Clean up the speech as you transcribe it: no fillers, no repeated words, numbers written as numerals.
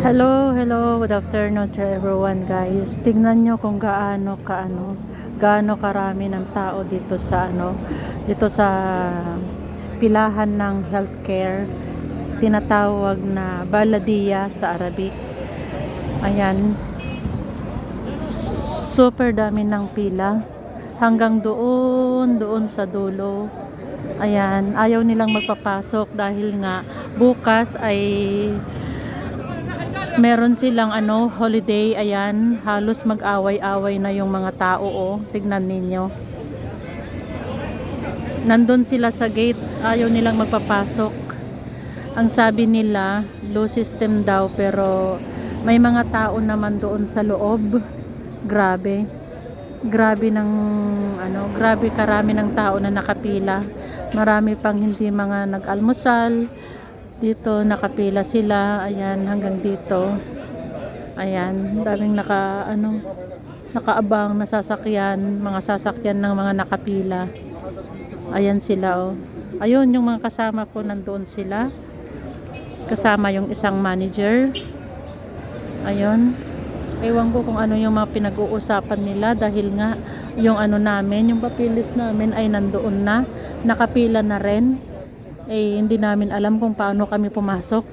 Hello, good afternoon to everyone guys. Tingnan nyo kung gaano karami ng tao dito sa pilahan ng healthcare, tinatawag na Baladiya sa Arabic. Ayan, super dami ng pila hanggang doon sa dulo. Ayan, ayaw nilang magpapasok dahil nga bukas ay meron silang holiday. Ayan, halos mag-away-away na yung mga tao, oh. Tignan ninyo. Nandun sila sa gate, ayaw nilang magpapasok. Ang sabi nila, low system daw, pero may mga tao naman doon sa loob. Grabe. Grabe karami ng tao na nakapila. Marami pang hindi mga nag-almusal. Dito nakapila sila, ayan, hanggang dito. Ayan, daming nakaabang na sasakyan, mga sasakyan ng mga nakapila. Ayan sila, oh. Ayun, yung mga kasama ko nandoon sila. Kasama yung isang manager. Ayun. Ewan ko kung ano yung mga pinag-uusapan nila dahil nga yung namin, yung papilis namin ay nandoon na, nakapila na rin. Hindi namin alam kung paano kami pumasok.